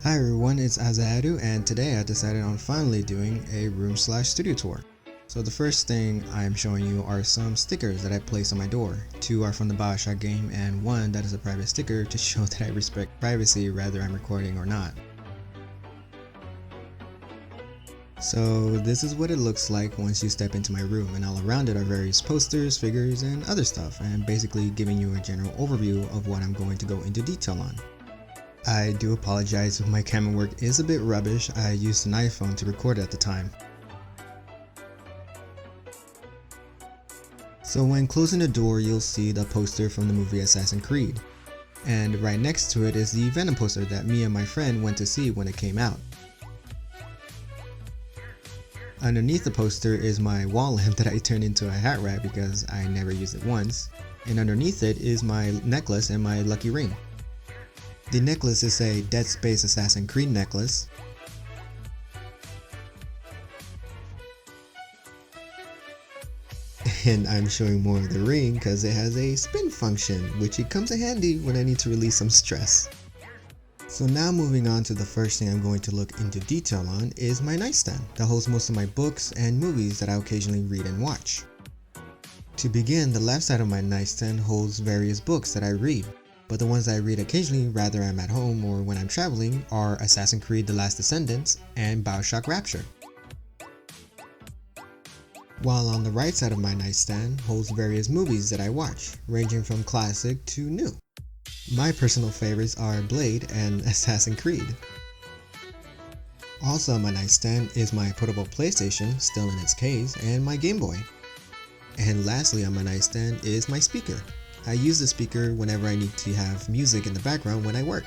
Hi everyone, it's Azahadu, and today I decided on finally doing a room/studio tour. So the first thing I'm showing you are some stickers that I placed on my door. 2 are from the BioShock game and 1 that is a private sticker to show that I respect privacy whether I'm recording or not. So this is what it looks like once you step into my room, and all around it are various posters, figures, and other stuff, and basically giving you a general overview of what I'm going to go into detail on. I do apologize if my camera work is a bit rubbish. I used an iPhone to record at the time. So when closing the door, you'll see the poster from the movie Assassin's Creed. And right next to it is the Venom poster that me and my friend went to see when it came out. Underneath the poster is my wall lamp that I turned into a hat rack because I never used it once. And underneath it is my necklace and my lucky ring. The necklace is a Dead Space Assassin's Creed necklace. And I'm showing more of the ring because it has a spin function, which it comes in handy when I need to release some stress. So now moving on to the first thing I'm going to look into detail on is my nightstand that holds most of my books and movies that I occasionally read and watch. To begin, the left side of my nightstand holds various books that I read. But the ones that I read occasionally, whether I'm at home or when I'm traveling, are Assassin's Creed The Last Descendants and BioShock Rapture. While on the right side of my nightstand holds various movies that I watch, ranging from classic to new. My personal favorites are Blade and Assassin's Creed. Also on my nightstand is my portable PlayStation, still in its case, and my Game Boy. And lastly on my nightstand is my speaker. I use the speaker whenever I need to have music in the background when I work.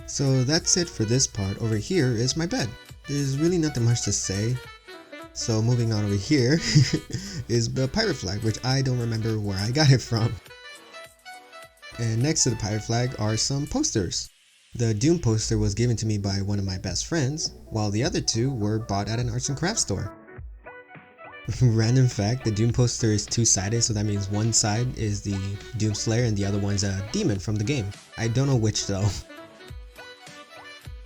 So that's it for this part. Over here is my bed. There's really nothing much to say. So moving on over here is the pirate flag, which I don't remember where I got it from. And next to the pirate flag are some posters. The Doom poster was given to me by one of my best friends, while the other 2 were bought at an arts and crafts store. Random fact, the Doom poster is 2-sided, so that means one side is the Doom Slayer and the other one's a demon from the game. I don't know which though.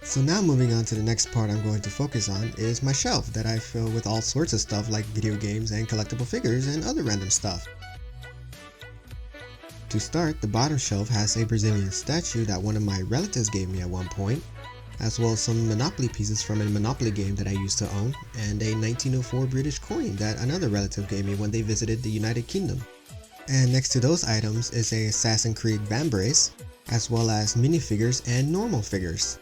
So now moving on to the next part I'm going to focus on is my shelf that I fill with all sorts of stuff like video games and collectible figures and other random stuff. To start, the bottom shelf has a Brazilian statue that one of my relatives gave me at one point, as well as some Monopoly pieces from a Monopoly game that I used to own, and a 1904 British coin that another relative gave me when they visited the United Kingdom. And next to those items is a Assassin's Creed band brace, as well as minifigures and normal figures.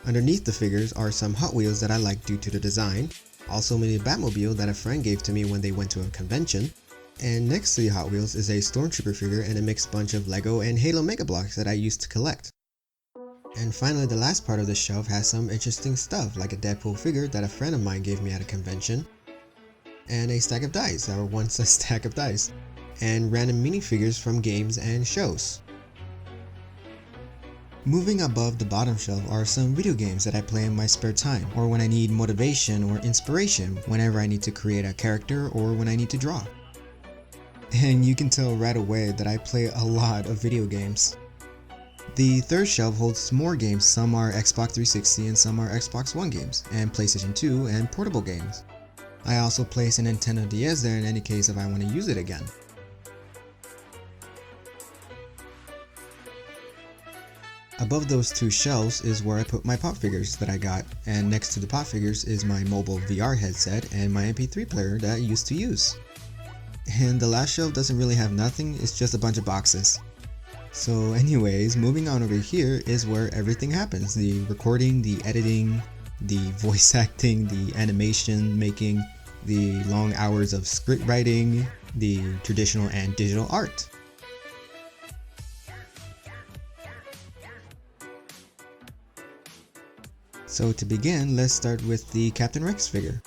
Underneath the figures are some Hot Wheels that I like due to the design, also a mini Batmobile that a friend gave to me when they went to a convention, and next to the Hot Wheels is a Stormtrooper figure and a mixed bunch of Lego and Halo Mega Blocks that I used to collect. And finally, the last part of the shelf has some interesting stuff like a Deadpool figure that a friend of mine gave me at a convention, and a stack of dice, or once a stack of dice, and random minifigures from games and shows. Moving above the bottom shelf are some video games that I play in my spare time, or when I need motivation or inspiration whenever I need to create a character or when I need to draw. And you can tell right away that I play a lot of video games. The third shelf holds more games. Some are Xbox 360 and some are Xbox One games, and PlayStation 2 and portable games. I also place a Nintendo DS there in any case if I want to use it again. Above those 2 shelves is where I put my pop figures that I got, and next to the pop figures is my mobile VR headset and my MP3 player that I used to use. And the last shelf doesn't really have nothing, it's just a bunch of boxes. So anyways, moving on over here is where everything happens. The recording, the editing, the voice acting, the animation making, the long hours of script writing, the traditional and digital art. So to begin, let's start with the Captain Rex figure.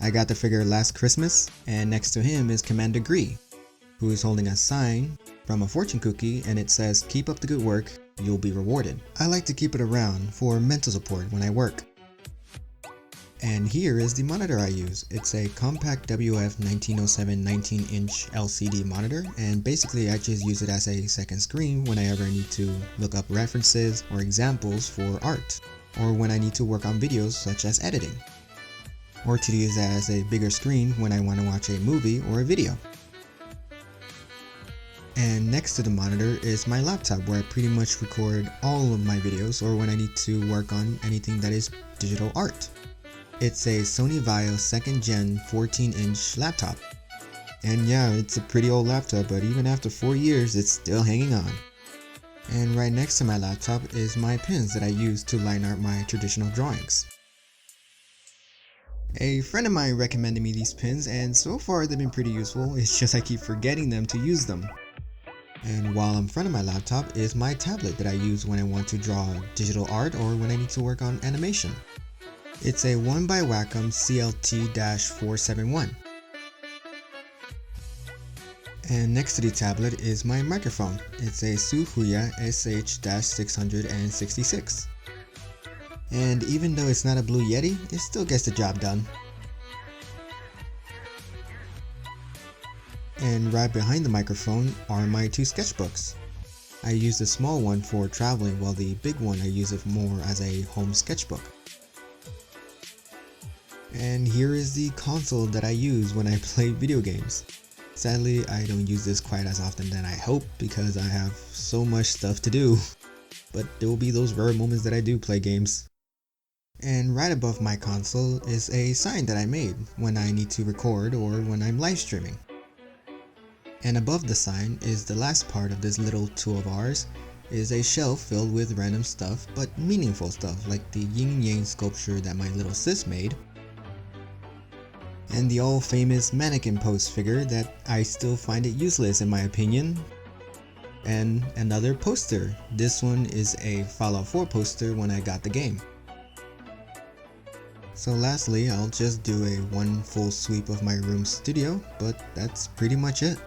I got the figure last Christmas, and next to him is Commander Gree, who is holding a sign from a fortune cookie, and it says, "Keep up the good work, you'll be rewarded." I like to keep it around for mental support when I work. And here is the monitor I use. It's a compact WF 1907 19-inch LCD monitor, and basically I just use it as a second screen when I ever need to look up references or examples for art, or when I need to work on videos such as editing, or to use it as a bigger screen when I want to watch a movie or a video. And next to the monitor is my laptop, where I pretty much record all of my videos or when I need to work on anything that is digital art. It's a Sony Vega 2nd Gen 14-inch laptop. And yeah, it's a pretty old laptop, but even after 4 years, it's still hanging on. And right next to my laptop is my pens that I use to line art my traditional drawings. A friend of mine recommended me these pens, and so far they've been pretty useful. It's just I keep forgetting them to use them. And while in front of my laptop is my tablet that I use when I want to draw digital art or when I need to work on animation. It's a 1x Wacom CLT-471. And next to the tablet is my microphone. It's a Suhuya SH-666. And even though it's not a Blue Yeti, it still gets the job done. And right behind the microphone are my two sketchbooks. I use the small one for traveling, while the big one I use it more as a home sketchbook. And here is the console that I use when I play video games. Sadly, I don't use this quite as often than I hope because I have so much stuff to do. But there will be those rare moments that I do play games. And right above my console is a sign that I made when I need to record or when I'm live streaming. And above the sign is the last part of this little tool of ours, is a shelf filled with random stuff but meaningful stuff, like the yin and yang sculpture that my little sis made, and the all famous mannequin pose figure that I still find it useless in my opinion, and another poster. This one is a Fallout 4 poster when I got the game. So lastly, I'll just do a one full sweep of my room studio, but that's pretty much it.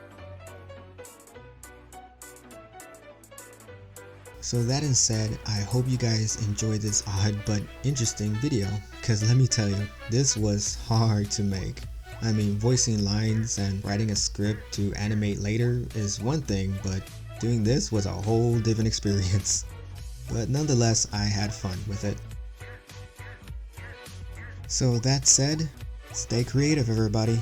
So that being said, I hope you guys enjoyed this odd but interesting video, because let me tell you, this was hard to make. I mean, voicing lines and writing a script to animate later is one thing, but doing this was a whole different experience. But nonetheless, I had fun with it. So that said, stay creative everybody.